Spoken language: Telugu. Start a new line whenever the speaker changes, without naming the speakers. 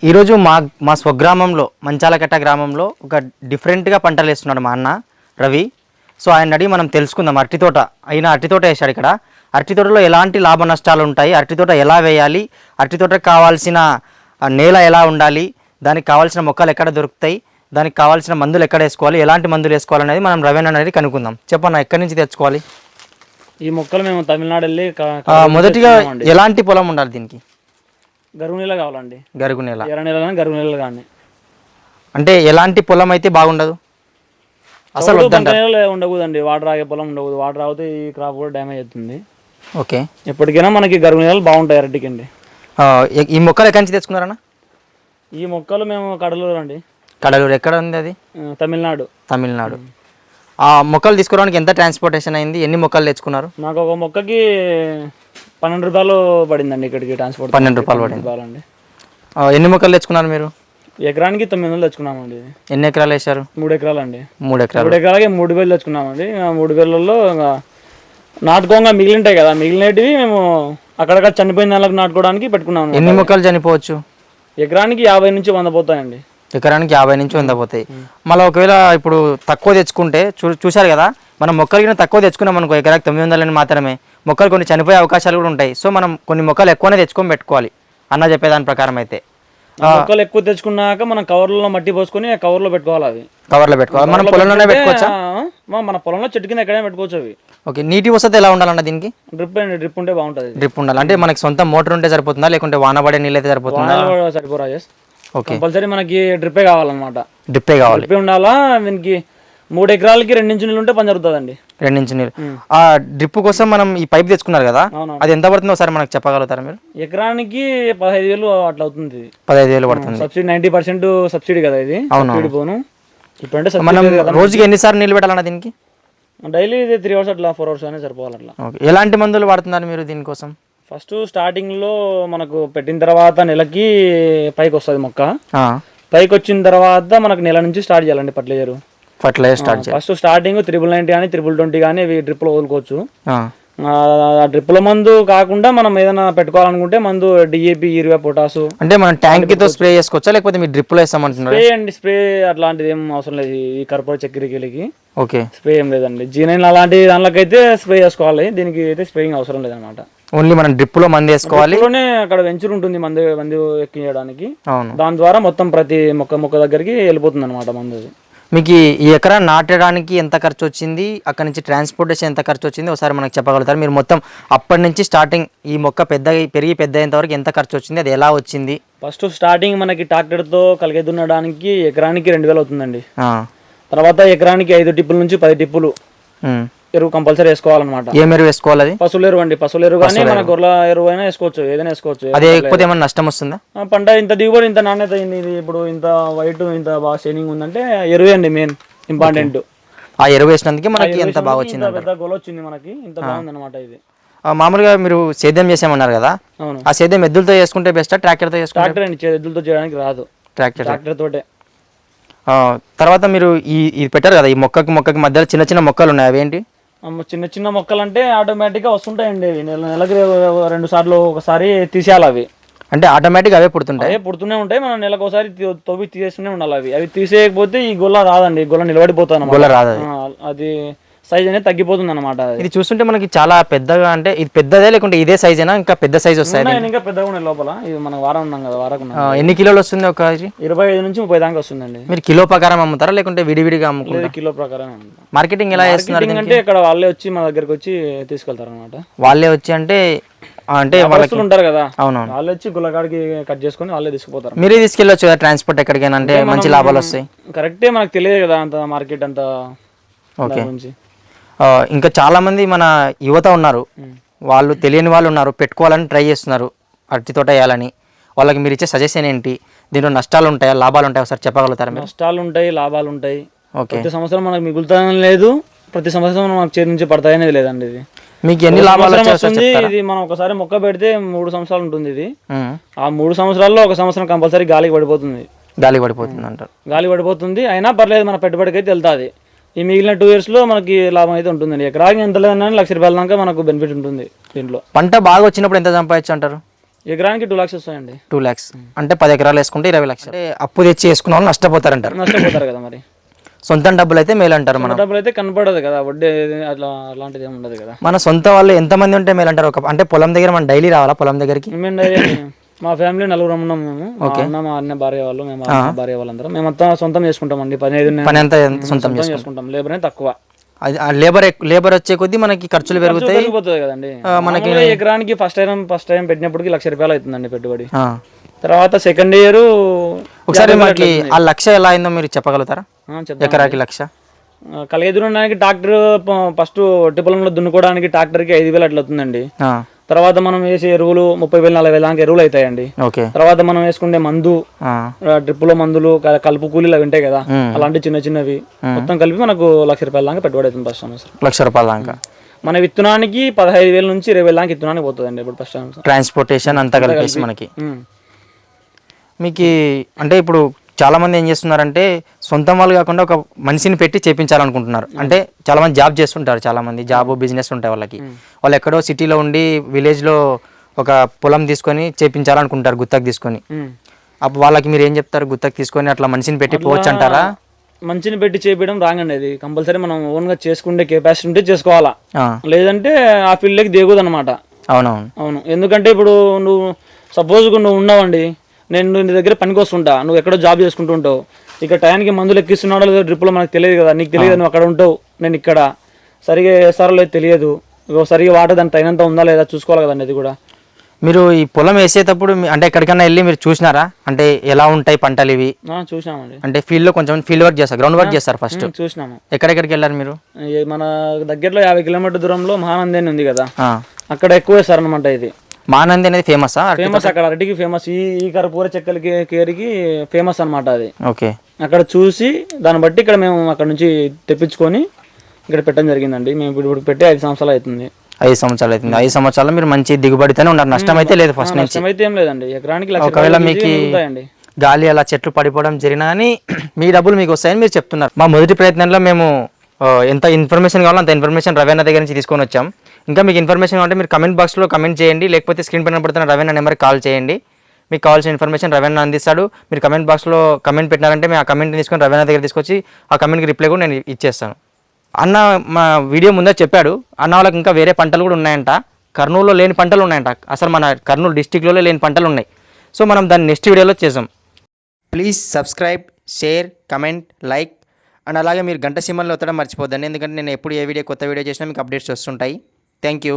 ఈరోజు మా స్వగ్రామంలో మంచాలకట్ట గ్రామంలో ఒక డిఫరెంట్గా పంటలు వేస్తున్నాడు మా అన్న రవి. సో ఆయన అడిగి మనం తెలుసుకుందాం. అరటి తోట వేశాడు ఇక్కడ. అరటి తోటలో ఎలాంటి లాభ నష్టాలు ఉంటాయి, అరటి తోట ఎలా వేయాలి, అరటి తోటకు కావాల్సిన నేల ఎలా ఉండాలి, దానికి కావాల్సిన మొక్కలు ఎక్కడ దొరుకుతాయి, దానికి కావాల్సిన మందులు ఎక్కడ వేసుకోవాలి, ఎలాంటి మందులు వేసుకోవాలనేది మనం రవి అనేది కనుక్కుందాం. చెప్పన్న, ఎక్కడి నుంచి తెచ్చుకోవాలి
ఈ మొక్కలు? మేము తమిళనాడు వెళ్ళి
మొదటిగా ఎలాంటి పొలం ఉండాలి దీనికి?
గరుగు నేల కావాలండి.
గరుగు నేల,
ఎర్ర నేల కానీ గరుగు నేల కానీ.
అంటే ఎలాంటి పొలం అయితే బాగుండదు అసలు?
ఉండకూడదండి, వాటర్ ఆగే పొలం ఉండకూడదు. వాటర్ ఆగితే ఈ క్రాప్ కూడా డ్యామేజ్ అవుతుంది.
ఓకే,
ఎప్పటికైనా మనకి గరుగు నేలలు బాగుంటాయి అరటికండి.
ఈ మొక్కలు ఎక్కడి నుంచి తెచ్చుకున్నారన్న?
ఈ మొక్కలు మేము కడలూరు అండి.
కడలూరు ఎక్కడ ఉంది అది?
తమిళనాడు.
ఆ మొక్కలు తీసుకోవడానికి ఎంత ట్రాన్స్పోర్టేషన్ అయింది? ఎన్ని మొక్కలు తెచ్చుకున్నారు?
నాకు ఒక మొక్కకి 12 రూపాయలు పడిందండి ఇక్కడికి ట్రాన్స్పోర్ట్.
12 రూపాయలు పడింది. ఎన్ని మొక్కలు తెచ్చుకున్నారు మీరు?
ఎకరానికి 900 తెచ్చుకున్నామండి.
ఎన్ని ఎకరాలు వేశారు?
3 ఎకరాలు అండి.
3 ఎకరాలకి
3,000 తెచ్చుకున్నామండి. 3,000లో నాటుకోగా మిగిలింటాయి కదా, మిగిలినవి మేము అక్కడక్కడ చనిపోయిన నెలకు నాటుకోవడానికి పెట్టుకున్నాము.
ఎన్ని మొక్కలు చనిపోవచ్చు?
ఎకరానికి 50 నుంచి 100 పోతాయండి.
ఎకరానికి 50 నుంచి 100 పోతాయి. మళ్ళీ ఒకవేళ ఇప్పుడు తక్కువ తెచ్చుకుంటే చూశారు కదా, మనం మొక్కలు తక్కువ తెచ్చుకున్నాం అనుకో, ఎకరాకి 900 మాత్రమే, మొక్కలు కొన్ని చనిపోయే అవకాశాలు కూడా ఉంటాయి. సో మనం కొన్ని మొక్కలు ఎక్కువనే తెచ్చుకొని పెట్టుకోవాలి అన్న చెప్పేదాని ప్రకారం. అయితే
మొక్కలు ఎక్కువ తెచ్చుకున్నాక మనం కవర్లో మట్టి పోసుకొని కవర్లో పెట్టుకోవాలి. అవి
కవర్లో పెట్టుకోవాలి. మనం పొలంలోనే పెట్టుకోవచ్చా?
మన పొలంలో చెట్టు కింద ఎక్కడైనా పెట్టుకోవచ్చు అవి.
ఓకే, నీటి వసతి ఎలా ఉండాలన్న దీనికి?
డ్రిప్ ఉంటే బాగుంటుంది.
డ్రిప్ ఉండాలి అంటే మనకి సొంత మోటార్ ఉంటే సరిపోతుందా, లేకుంటే వానబడే నీళ్ళు అయితే సరిపోతుందా?
సరిపోరా.
ఓకే,
కంపల్సరీ మనకి డ్రిప్పే కావాలన్నమాట.
డ్రిప్పే కావాలి.
డ్రిప్ ఉండాలా. దీనికి 3 ఎకరాలకి 2 ఇంచు నీళ్ళు ఉంటే పని జరుగుతుందండి.
2 ఇంచు నీళ్ళు. ఆ డ్రిప్ కోసం మనం ఈ పైప్ తెచ్చుకున్నారు కదా, అది ఎంత పడుతుందో ఒకసారి మనకు చెప్పగలుగుతారా మీరు?
ఎకరానికి 15,000 అట్లా అవుతుంది.
15,000 పడుతుంది.
సబ్సిడీ 90% సబ్సిడీ కదా ఇది. సబ్సిడీ పోను. ఇప్పుడంటే
మనం రోజుకి ఎన్నిసార్లు నీళ్ళు పెట్టాలన్నా దీనికి?
డైలీ 3 అవర్స్ అట్లా 4 అవర్స్ అనేది సరిపోవాలి అట్లా.
ఎలాంటి మందులు వాడుతున్నారు మీరు దీనికోసం?
ఫస్ట్ స్టార్టింగ్ లో మనకు పెట్టిన తర్వాత నెలకి పైకి వస్తుంది మొక్క. పైకి వచ్చిన తర్వాత మనకు నెల నుంచి స్టార్ట్ చేయాలండి ఫర్టిలైజర్ స్టార్ట్ చేయాలి. ఫస్ట్ స్టార్టింగ్ 990 కానీ 2020 కానీ డ్రిప్ లో వదులుకోవచ్చు. ఆ డ్రిప్ లో మందు కాకుండా మనం ఏదైనా పెట్టుకోవాలనుకుంటే మందు DAP, యూరియా, పొటాసు. అంటే మనం ట్యాంక్ తో స్ప్రే చేసుకోవచ్చా, లేకపోతే మీరు డ్రిప్ లో వేస్తామంటున్నారు? స్ప్రే అండి, స్ప్రే అట్లాంటిది ఏం అవసరం లేదు. ఈ కర్పూర చక్కెరకి ఓకే స్ప్రే ఏం లేదండి. G9 అలాంటి దానిలోకైతే స్ప్రే చేసుకోవాలి. దీనికి అయితే స్ప్రేయింగ్ అవసరం లేదనమాట. ఓన్లీ మనం డ్రిప్ లో మందు వేసుకోవాలి. అక్కడ వెంచర్ ఉంటుంది మందు ఎక్కించడానికి. దాని ద్వారా మొత్తం ప్రతి మొక్క దగ్గరికి వెళ్ళిపోతుంది అనమాట మందు. మీకు ఈ ఎకరా నాటడానికి ఎంత ఖర్చు వచ్చింది, అక్కడ నుంచి ట్రాన్స్పోర్టేషన్ ఎంత ఖర్చు వచ్చింది ఒకసారి మనకు చెప్పగలుగుతారు? మీరు మొత్తం అప్పటి నుంచి స్టార్టింగ్ ఈ మొక్క పెరిగి పెద్ద అయ్యేంత వరకు ఎంత ఖర్చు వచ్చింది, అది ఎలా వచ్చింది? ఫస్ట్ స్టార్టింగ్ మనకి ట్రాక్టర్ తో కలిగి దున్నడానికి ఎకరానికి 2,000 అవుతుందండి. తర్వాత ఎకరానికి 5 టిప్పుల నుంచి 10 టిప్పులు ఎరువు కంపల్సరీ వేసుకోవాలన్నమాట. ఏం ఎరువు వేసుకోవాలి? అది పశువుల ఎరువు అండి. పశువుల ఎరువు కానీ మన గొర్రెల ఎరువు అయినా వేసుకోవచ్చు, ఏదైనా వేసుకోవచ్చు. అది వేయకపోతే ఏమైనా నష్టం వస్తుందా? పంట ఇంత దిగుబడి, ఇంత నాణ్యత అయింది, ఇది ఇప్పుడు ఇంత వైట్, ఇంత బాగా షైనింగ్ ఉందంటే ఎరువే అండి మెయిన్ ఇంపార్టెంట్. ఆ ఎరువు వేసినందుకు మనకి ఎంత బాగా వచ్చింది, పెద్ద గొల వచ్చింది మనకి, ఇంత బాగుంది అనమాట. ఇది మామూలుగా మీరు సేద్యం చేసామన్నారు కదా, ఆ సేద్యం ఎద్దులతో చేసుకుంటే బెస్ట్, ట్రాక్టర్ తో చేసుకుంటే? ట్రాక్టర్ అండి, ఎద్దులతో చేయడానికి రాదు, ట్రాక్టర్ తోటే. తర్వాత మీరు ఇది పెట్టారు కదా, ఈ మొక్కకి మధ్యలో చిన్న చిన్న మొక్కలు ఉన్నాయి, అవేంటి? చిన్న మొక్కలు అంటే ఆటోమేటిక్ గా వస్తుంటాయండి. నెలకి 2 సార్లు ఒకసారి తీసేయాలి అవి. అంటే ఆటోమేటిక్ అవే పుడుతూనే ఉంటాయి. మనం నెలకు ఒకసారి తవ్వి తీసేస్తూనే ఉండాలి అవి. అవి తీసేయకపోతే ఈ గొల్ల రాదండి, గొల్ల నిలబడిపోతాను. గొల్ల రాదు, అది సైజ్ అనేది తగ్గిపోతుంది అనమాట. ఇది చూస్తుంటే మనకి చాలా పెద్దగా, అంటే ఇది పెద్దదే లేకుంటే ఇదే సైజ్ అయినా ఇంకా పెద్ద సైజ్ వస్తాయి? ఇంకా పెద్దగా ఉన్నాయి లోపల. ఇది మనం వారం ఉన్నాం కదా, వారం ఎన్ని కిలోలు వస్తుంది? ఒక 25 నుంచి 30 దాకా వస్తుందండి. మీరు కిలో ప్రకారం అమ్ముతారా లేకుంటే విడివిడిగా అమ్ముకుంటారా? కిలో ప్రకారం. మార్కెటింగ్ ఎలా చేస్తున్నారు అంటే? ఇక్కడ వాళ్ళే వచ్చి మా దగ్గరకు వచ్చి తీసుకెళ్తారు అనమాట. వాళ్ళే వచ్చి అంటే వాళ్ళు ఉంటారు కదా, అవునవును, వాళ్ళు వచ్చి గుల్లకాడికి కట్ చేసుకుని వాళ్ళే తీసుకుపోతారు. మీరే తీసుకెళ్ళొచ్చు కదా ట్రాన్స్పోర్ట్ ఎక్కడికైనా, అంటే మంచి లాభాలు వస్తాయి. కరెక్టే, మనకు తెలియదు కదా అంత మార్కెట్ అంతా. ఓకే, ఇంకా చాలా మంది మన యువత ఉన్నారు, వాళ్ళు తెలియని వాళ్ళు ఉన్నారు, పెట్టుకోవాలని ట్రై చేస్తున్నారు అరటి తోట వేయాలని. వాళ్ళకి మీరు ఇచ్చే సజెషన్ ఏంటి? దీంట్లో నష్టాలు ఉంటాయా, లాభాలు ఉంటాయా, ఒకసారి చెప్పగలుగుతారా? నష్టాలు ఉంటాయి, లాభాలు ఉంటాయి. ఓకే, ప్రతి సంవత్సరం మనకు మిగులుతాయని లేదు, ప్రతి సంవత్సరం మనకు చేతి నుంచి పడతాయనేది లేదండి. ఇది మీకు ఎన్ని లాభాలు వస్తుంది? ఇది మనం ఒకసారి మొక్క పెడితే 3 సంవత్సరాలు ఉంటుంది ఇది. ఆ 3 సంవత్సరాల్లో 1 సంవత్సరం కంపల్సరీ గాలికి పడిపోతుంది అంటారు. గాలి పడిపోతుంది అయినా పర్లేదు, మన పెట్టుబడికి అయితే వెళ్తాది. ఈ మిగిలిన 2 years లో మనకి లాభం అయితే ఉంటుందండి. ఎకరాకి ఎంత లేదన్నా 1,00,000 రూపాయల దాకా మనకు బెనిఫిట్ ఉంటుంది దీంట్లో. పంట బాగా వచ్చినప్పుడు ఎంత సంపాదించు అంటారు? ఎకరానికి 2 lakhs వస్తాయండి.
2 lakhs అంటే 10 ఎకరాలు వేసుకుంటే 20 లక్షలు. అంటే అప్పు తెచ్చి వేసుకున్న వాళ్ళు నష్టపోతారంటారు.
నష్టపోతారు కదా మరి.
సొంతం డబ్బులు అయితే మేలు అంటారు. మనం
డబ్బులు అయితే కనపడదు కదా, వడ్డీ అలాంటిది ఏమి ఉండదు కదా.
మన సొంత వాళ్ళు ఎంతమంది ఉంటే మేలు అంటారు? అంటే పొలం దగ్గర మనం డైలీ రావాలా పొలం దగ్గరికి?
మా ఫ్యామిలీ 4 ఉన్నాం మేము. మా అన్న భార్య వాళ్ళు, మేము భార్య వాళ్ళందరం మేమంతా సొంతం చేసుకుంటామండి. పని అంతా సొంతం చేసుకుంటాం. లేబర్ అనేది తక్కువ.
లేబర్ వచ్చే కొద్దీ మనకి ఖర్చులు పెరుగుతాయి
కదండి. మనకి ఎకరానికి ఫస్ట్ టైం పెట్టినప్పటికి 1,00,000 రూపాయలు అవుతుందండి పెట్టుబడి. తర్వాత సెకండ్ ఇయర్
ఒకసారి మనకి ఆ 1,00,000 ఎలా అయిందో మీరు చెప్పగలుగుతారా? ఎకరాకి 1,00,000
కలిగెదురడానికి ట్రాక్టర్ ఫస్ట్ ఒట్టి పొలంలో దున్నుకోవడానికి ట్రాక్టర్కి 5,000 అట్లా అవుతుందండి. తర్వాత మనం వేసే ఎరువులు 30,000 40,000 దాకా ఎరువులు అవుతాయండి. తర్వాత మనం వేసుకుంటే మందు, డ్రిప్పులో మందులు, కలుపు కూలీలు అవి ఉంటాయి కదా, అలాంటి చిన్నవి మొత్తం కలిపి మనకు 1,00,000 రూపాయల దాకా పెట్టుబడి అవుతుంది ఫస్ట్ సంవత్సరం.
1,00,000 రూపాయల దాకా.
మన విత్తనానికి 15,000 నుంచి 20,000 దాకా విత్తనానికి పోతుందండి ఇప్పుడు ఫస్ట్
ట్రాన్స్పోర్టేషన్ అంతా కలిపి మనకి. మీకు అంటే ఇప్పుడు చాలా మంది ఏం చేస్తున్నారంటే సొంతం వాళ్ళు కాకుండా ఒక మనిషిని పెట్టి చేపించాలనుకుంటున్నారు. అంటే చాలా మంది జాబ్ చేస్తుంటారు, చాలా మంది జాబ్ బిజినెస్ ఉంటాయి వాళ్ళకి. వాళ్ళు ఎక్కడో సిటీలో ఉండి విలేజ్లో ఒక పొలం తీసుకొని చేపించాలనుకుంటారు గుత్తకు తీసుకొని. అప్పుడు వాళ్ళకి మీరు ఏం చెప్తారు? గుత్తకు తీసుకొని అట్లా మనిషిని పెట్టి పోవచ్చు అంటారా?
మంచిని పెట్టి చేపించడం రాంగ్ అండి. అది కంపల్సరీ మనం ఓన్గా చేసుకుంటే కెపాసిటీ ఉంటే చేసుకోవాలా, లేదంటే ఆ ఫీల్డ్కి దిగదు అనమాట. అవును. ఎందుకంటే ఇప్పుడు నువ్వు సపోజ్ నువ్వు ఉన్నావండి, నేను నీ దగ్గర పనికి వస్తుంటా, నువ్వు ఎక్కడో జాబ్ చేసుకుంటూ ఉంటావు. ఇక టైంకి మందులు ఎక్కిస్తున్నాడో లేదో డ్రిప్లో మనకు తెలియదు కదా, నీకు తెలియదు, నువ్వు అక్కడ ఉంటావు, నేను ఇక్కడ. సరిగా వేస్తారో లేదో తెలియదు, సరిగా వాటర్ దాని తగినంత ఉందా లేదా చూసుకోవాలి కదండి. అది కూడా
మీరు ఈ పొలం వేసేటప్పుడు అంటే ఎక్కడికైనా వెళ్ళి మీరు చూసినారా? అంటే ఎలా ఉంటాయి పంటలు ఇవి?
చూసామండి.
అంటే ఫీల్డ్లో కొంచెం ఫీల్డ్ వర్క్ చేస్తారు, గ్రౌండ్ వర్క్ చేస్తారు ఫస్ట్.
చూసినాము.
ఎక్కడెక్కడికి వెళ్ళారు మీరు?
మన దగ్గరలో 50 కిలోమీటర్ దూరంలో మహానంది అని ఉంది కదా, అక్కడ ఎక్కువ వేస్తారు అనమాట. ఇది
మహానంది అనేది ఫేమస్.
అక్కడ అరటికి ఫేమస్, ఈ కర్పూర చెక్కలకి కేరికి ఫేమస్ అనమాట అది.
ఓకే.
అక్కడ చూసి దాన్ని బట్టి ఇక్కడ మేము అక్కడ నుంచి తెప్పించుకొని ఇక్కడ పెట్టడం జరిగిందండి. మేము ఇప్పుడు పెట్టి 5 సంవత్సరాలు అవుతుంది.
5 సంవత్సరాలు అవుతుంది. 5 సంవత్సరాలు మీరు మంచి దిగుబడితోనే ఉన్నారు, నష్టం అయితే లేదు ఫస్ట్ నుంచి?
నష్టం అయితే ఏం లేదండి. ఎకరానికి 1,00,000
ఒకవేళ మీకు గాలి అలా చెట్లు పడిపోవడం జరిగినా కానీ మీ డబ్బులు మీకు వస్తాయని మీరు చెప్తున్నారు. మా మొదటి ప్రయత్నంలో మేము ఎంత ఇన్ఫర్మేషన్ కావాలో అంత ఇన్ఫర్మేషన్ రవీణ దగ్గర నుంచి తీసుకొని వచ్చాం. ఇంకా మీకు ఇన్ఫర్మేషన్ కావాలంటే మీరు కమెంట్ బాక్స్లో కమెంట్ చేయండి, లేకపోతే స్క్రీన్ పైన పడుతున్న రవీణ నెంబర్కి కాల్ చేయండి. మీకు కావాల్సిన ఇన్ఫర్మేషన్ రవీణ అందిస్తాడు. మీరు కమెంట్ బాక్స్లో కమెంట్ పెట్టినారంటే మేము ఆ కమెంట్ని తీసుకొని రవీణ దగ్గర తీసుకొచ్చి ఆ కమెంట్కి రిప్లై కూడా నేను ఇచ్చేస్తాను. అన్న మా వీడియో ముందే చెప్పాడు, అన్న వాళ్ళకి ఇంకా వేరే పంటలు కూడా ఉన్నాయంట, కర్నూలులో లేని పంటలు ఉన్నాయంట, అసలు మన కర్నూలు డిస్టిక్లో లేని పంటలు ఉన్నాయి. సో మనం దాన్ని నెక్స్ట్ వీడియోలో చేసాం. Please subscribe, share, comment, like and అలాగే మీరు గంట సింబల్ని ఒత్తడం మర్చిపోద్దండి, ఎందుకంటే నేను ఎప్పుడు ఏ వీడియో కొత్త వీడియో చేసినా మీకు అప్డేట్స్ వస్తుంటాయి. Thank you.